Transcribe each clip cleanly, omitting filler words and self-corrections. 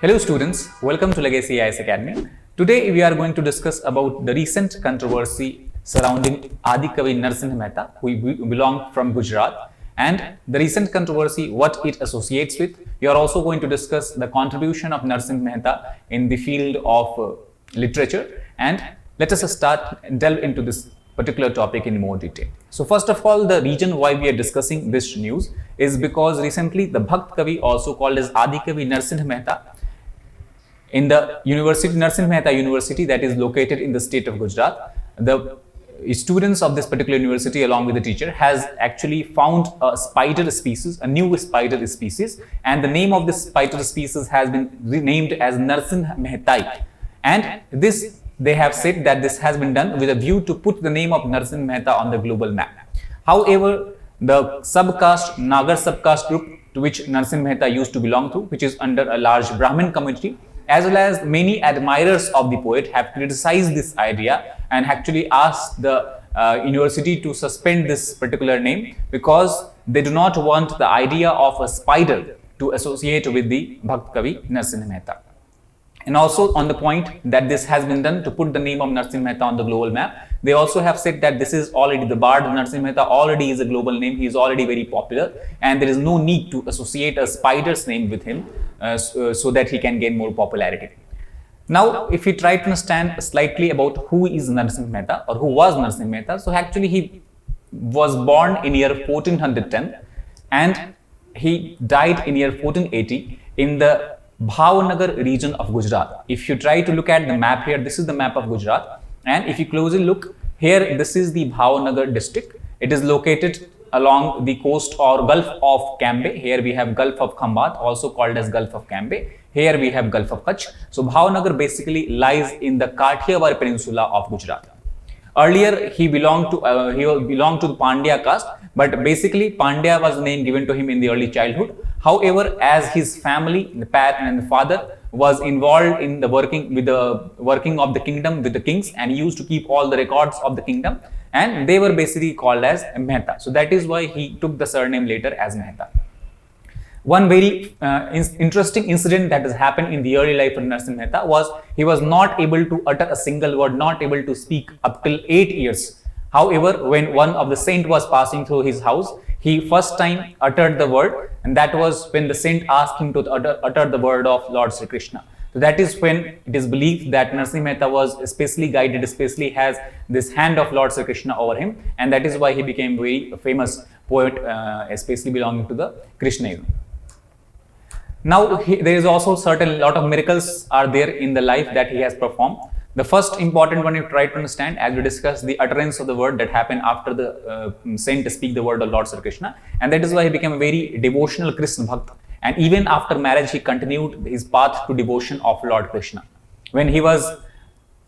Hello students, welcome to Legacy IAS Academy. Today we are going to discuss about the recent controversy surrounding Kavi Narsinh Mehta, who belonged from Gujarat, and the recent controversy, what it associates with. We are also going to discuss the contribution of Narsinh Mehta in the field of literature, and let us start and delve into this particular topic in more detail. So first of all, the reason why we are discussing this news is because recently the Bhakt Kavi, also called as Kavi Narsinh Mehta, in the university, Narsinh Mehta University, that is located in the state of Gujarat, the students of this particular university along with the teacher has actually found a spider species, a new spider species, and the name of this spider species has been renamed as Narsinh Mehta. And this, they have said that this has been done with a view to put the name of Narsinh Mehta on the global map. However, the subcaste, Nagar subcaste group to which Narsinh Mehta used to belong to, which is under a large Brahmin community, as well as many admirers of the poet, have criticized this idea and actually asked the university to suspend this particular name because they do not want the idea of a spider to associate with the Bhakt Kavi Narsinh Mehta. And also on the point that this has been done to put the name of Narsinh Mehta on the global map, they also have said that this is already, the bard Narsinh Mehta already is a global name, he is already very popular, and there is no need to associate a spider's name with him so that he can gain more popularity. Now, if we try to understand slightly about who is Narsinh Mehta or who was Narsinh Mehta, so actually he was born in year 1410 and he died in year 1480 in the Bhavnagar region of Gujarat. If you try to look at the map here, this is the map of Gujarat, and if you closely look here, this is the Bhavnagar district. It is located along the coast or Gulf of Cambay. Here we have Gulf of Khambat, also called as Gulf of Cambay. Here we have Gulf of Kutch. So Bhavnagar basically lies in the Kathiawar peninsula of Gujarat. Earlier he belonged to the Pandya caste, but basically Pandya was the name given to him in the early childhood. However, as his family, the parent and the father, was involved in the working of the kingdom with the kings, and he used to keep all the records of the kingdom, and they were basically called as Mehta. So that is why he took the surname later as Mehta. One very interesting incident that has happened in the early life of Narsinh Mehta was he was not able to utter a single word, not able to speak up till 8 years. However, when one of the saint was passing through his house, he first time uttered the word, and that was when the saint asked him to utter the word of Lord Sri Krishna. So that is when it is believed that Narsinh Mehta was especially guided, especially has this hand of Lord Sri Krishna over him, and that is why he became very famous poet, especially belonging to the Krishnaism. Now, there is also certain lot of miracles are there in the life that he has performed. The first important one you try to understand, as we discussed, the utterance of the word that happened after the saint to speak the word of Lord Sri Krishna, and that is why he became a very devotional Krishna Bhakt. And even after marriage, he continued his path to devotion of Lord Krishna. When he was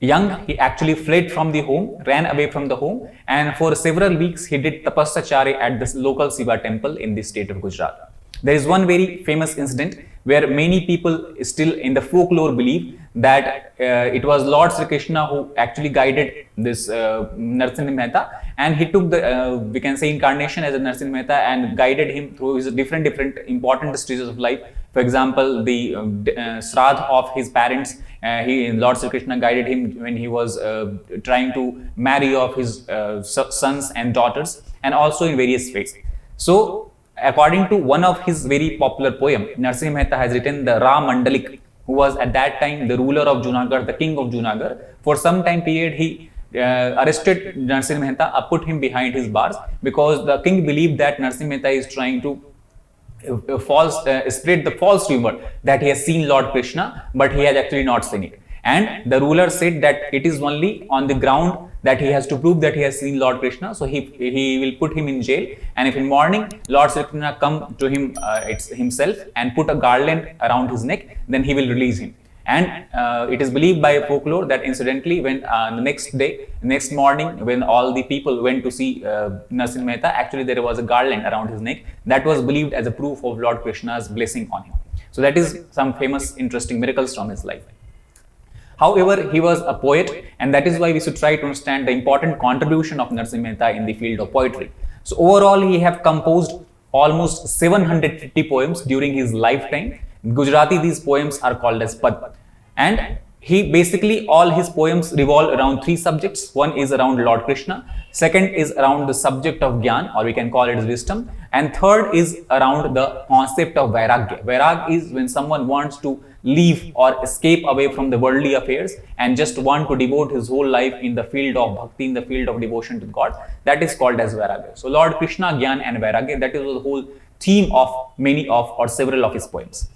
young, he actually fled from the home, ran away from the home, and for several weeks he did tapasacharya at this local Shiva temple in the state of Gujarat. There is one very famous incident where many people still in the folklore believe that it was Lord Sri Krishna who actually guided this Narsinh Mehta, and he took the we can say incarnation as a Narsinh Mehta and guided him through his different important stages of life. For example, the Shraddha of his parents, Lord Sri Krishna guided him when he was trying to marry off his sons and daughters, and also in various ways. So, according to one of his very popular poem, Narsinh Mehta has written the Ra Mandalik, who was at that time the ruler of Junagadh, the king of Junagadh. For some time period, he arrested Narsinh Mehta, put him behind his bars, because the king believed that Narsinh Mehta is trying to spread the false rumor that he has seen Lord Krishna, but he has actually not seen it. And the ruler said that it is only on the ground that he has to prove that he has seen Lord Krishna, so he will put him in jail, and if in morning Lord Sri Krishna come to him himself and put a garland around his neck, then he will release him. And it is believed by folklore that incidentally when the next morning when all the people went to see Narsinh Mehta, actually there was a garland around his neck that was believed as a proof of Lord Krishna's blessing on him. So that is some famous interesting miracles from his life. However, he was a poet, and that is why we should try to understand the important contribution of Narsinh Mehta in the field of poetry. So overall, he have composed almost 750 poems during his lifetime. Gujarati, these poems are called as Pad. And he basically, all his poems revolve around three subjects. One is around Lord Krishna, second is around the subject of Gyan, or we can call it as wisdom, and third is around the concept of Vairagya. Vairag is when someone wants to leave or escape away from the worldly affairs and just want to devote his whole life in the field of bhakti, in the field of devotion to God. That is called as Vairagya. So Lord Krishna, Gyan and Vairagya, that is the whole theme of many of or several of his poems.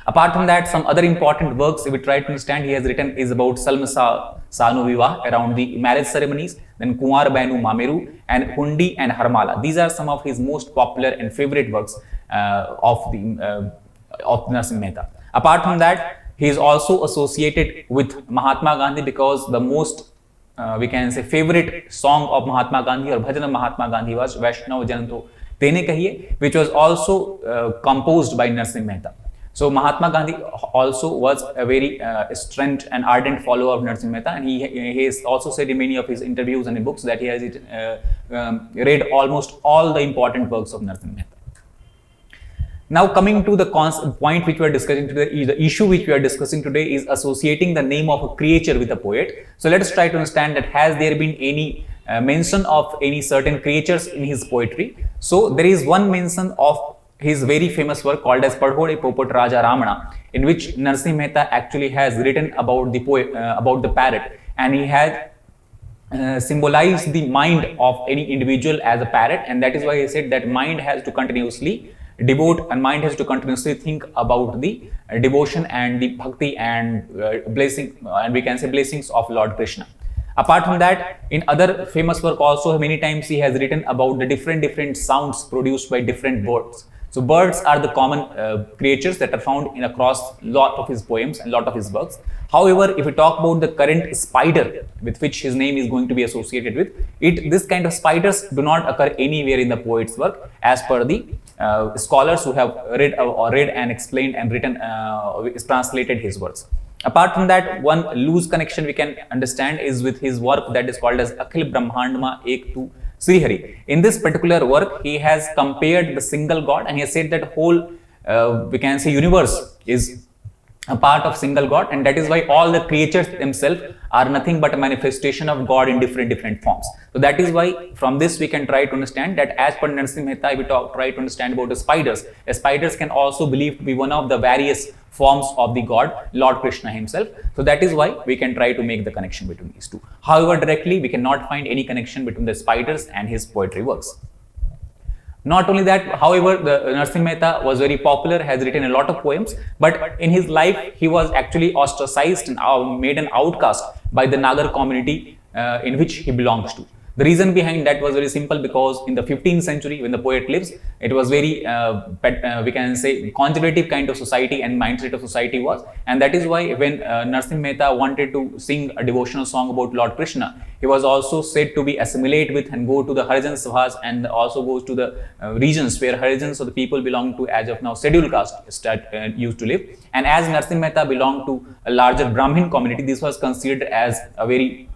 Apart from that, some other important works, if we try to understand, he has written is about Salmasa Sanu Vivah, around the marriage ceremonies, then Kumar Bainu Mameru, and Hundi and Harmala. These are some of his most popular and favorite works of Narsinh Mehta. Apart from that, he is also associated with Mahatma Gandhi because the most we can say favorite song of Mahatma Gandhi or bhajan of Mahatma Gandhi was Vaishnav Janto Tene Kahiye, which was also composed by Narsinh Mehta. So Mahatma Gandhi also was a very stringent and ardent follower of Narsinh Mehta, and he has also said in many of his interviews and in books that he has read almost all the important works of Narsinh Mehta. Now coming to the point which we are discussing today, the issue which we are discussing today is associating the name of a creature with a poet. So let us try to understand that has there been any mention of any certain creatures in his poetry. So there is one mention of his very famous work called as Padhode Popat Raja Ramana, in which Narsinh Mehta actually has written about the parrot, and he has symbolized the mind of any individual as a parrot, and that is why he said that mind has to continuously devote and mind has to continuously think about the devotion and the bhakti and blessing, and we can say blessings of Lord Krishna. Apart from that, in other famous work also many times he has written about the different sounds produced by different birds. So birds are the common creatures that are found in across lot of his poems and lot of his works. However, if we talk about the current spider with which his name is going to be associated with, this kind of spiders do not occur anywhere in the poet's work as per the scholars who have read and explained and written, translated his works. Apart from that, one loose connection we can understand is with his work that is called as Akhil Brahmandma Ek Tu Sri Hari. In this particular work, he has compared the single God and he has said that whole, we can say, universe is a part of single God, and that is why all the creatures themselves are nothing but a manifestation of God in different forms. So that is why from this we can try to understand that as per Narsinh Mehta, we try to understand about the spiders. The spiders can also believed to be one of the various forms of the God, Lord Krishna himself. So that is why we can try to make the connection between these two. However, directly we cannot find any connection between the spiders and his poetry works. Not only that, however, the Narsinh Mehta was very popular, has written a lot of poems, but in his life he was actually ostracized and made an outcast by the Nagar community in which he belongs to. The reason behind that was very simple, because in the 15th century when the poet lives, it was very we can say conservative kind of society and mindset of society was, and that is why when Narsinh Mehta wanted to sing a devotional song about Lord Krishna, he was also said to be assimilate with and go to the Harijan Sabhas and also goes to the regions where Harijans or the people belong to as of now scheduled caste used to live, and as Narsinh Mehta belonged to a larger Brahmin community, this was considered as a very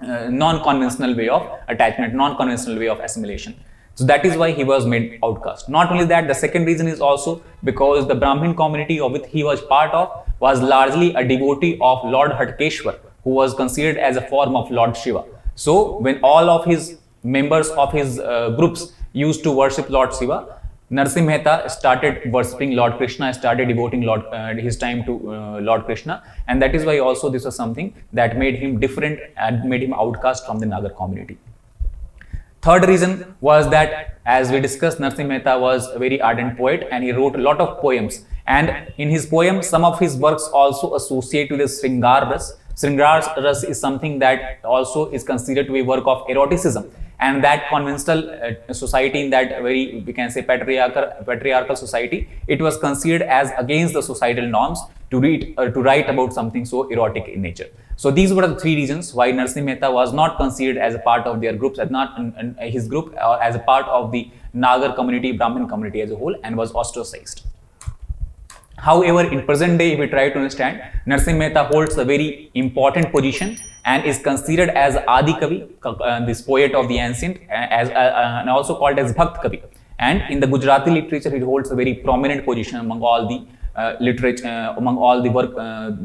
non-conventional way of attachment, non-conventional way of assimilation. So that is why he was made outcast. Not only that, the second reason is also because the Brahmin community of which he was part of was largely a devotee of Lord Hatkeshwar, who was considered as a form of Lord Shiva. So when all of his members of his groups used to worship Lord Shiva, Narsinh Mehta started worshipping Lord Krishna, started devoting his time to Lord Krishna, and that is why also this was something that made him different and made him outcast from the Nagar community. Third reason was that, as we discussed, Narsinh Mehta was a very ardent poet and he wrote a lot of poems, and in his poems some of his works also associate with the Sringar Ras. Sringar Ras is something that also is considered to be a work of eroticism. And that conventional society, in that very, we can say, patriarchal society, it was considered as against the societal norms to write about something so erotic in nature. So these were the three reasons why Narsinh Mehta was not considered as a part of their groups, as not his group, or as a part of the Nagar community, Brahmin community as a whole, and was ostracized. However, in present day, if we try to understand, Narsinh Mehta holds a very important position and is considered as Adi Kavi, this poet of the ancient, and also called as Bhakt Kavi. And in the Gujarati literature, he holds a very prominent position among all the literature, among all the work,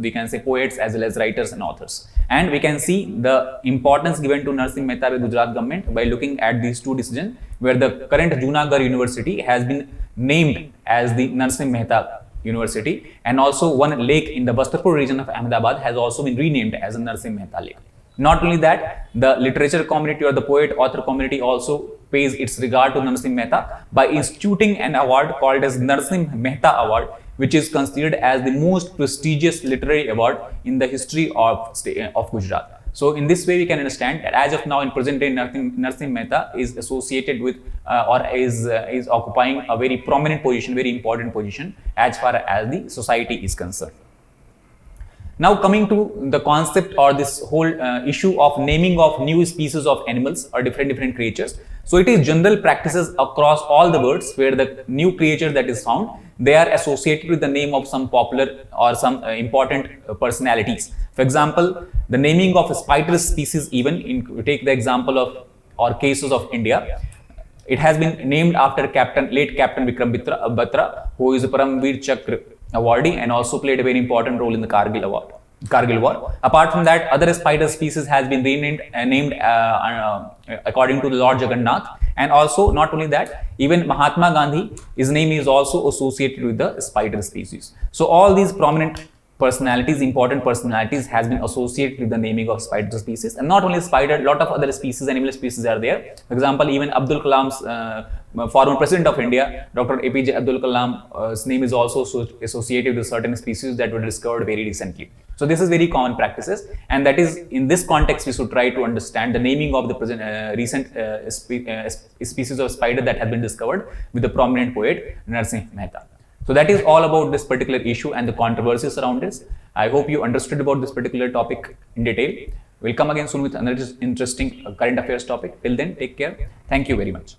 we can say poets as well as writers and authors. And we can see the importance given to Narsinh Mehta by Gujarat government by looking at these two decisions, where the current Junagadh University has been named as the Narsinh Mehta University, and also one lake in the Bastarpur region of Ahmedabad has also been renamed as a Narsinh Mehta Lake. Not only that, the literature community or the poet author community also pays its regard to Narsinh Mehta by instituting an award called as Narsinh Mehta Award, which is considered as the most prestigious literary award in the history of Gujarat. So in this way, we can understand that as of now, in present day, Narsinh Mehta is associated with or is occupying a very prominent position, very important position as far as the society is concerned. Now coming to the concept or this whole issue of naming of new species of animals or different creatures. So it is general practices across all the worlds where the new creature that is found, they are associated with the name of some popular or some important personalities. For example, the naming of a spider species, even in take the example of or cases of India, it has been named after late Captain Vikram Batra, who is a Paramveer Chakra awardee and also played a very important role in the Kargil War. Apart from that, other spider species has been renamed named according to Lord Jagannath, and also not only that, even Mahatma Gandhi, his name is also associated with the spider species. So all these prominent personalities, important personalities, has been associated with the naming of spider species. And not only spider, a lot of other species, animal species are there. For example, even Abdul Kalam's former president of India, Dr. APJ Abdul Kalam's name is also associated with certain species that were discovered very recently. So this is very common practices, and that is in this context we should try to understand the naming of the present recent species of spider that have been discovered with the prominent poet Narsinh Mehta. So that is all about this particular issue and the controversies around this. I hope you understood about this particular topic in detail. We'll come again soon with another interesting current affairs topic. Till then, take care. Thank you very much.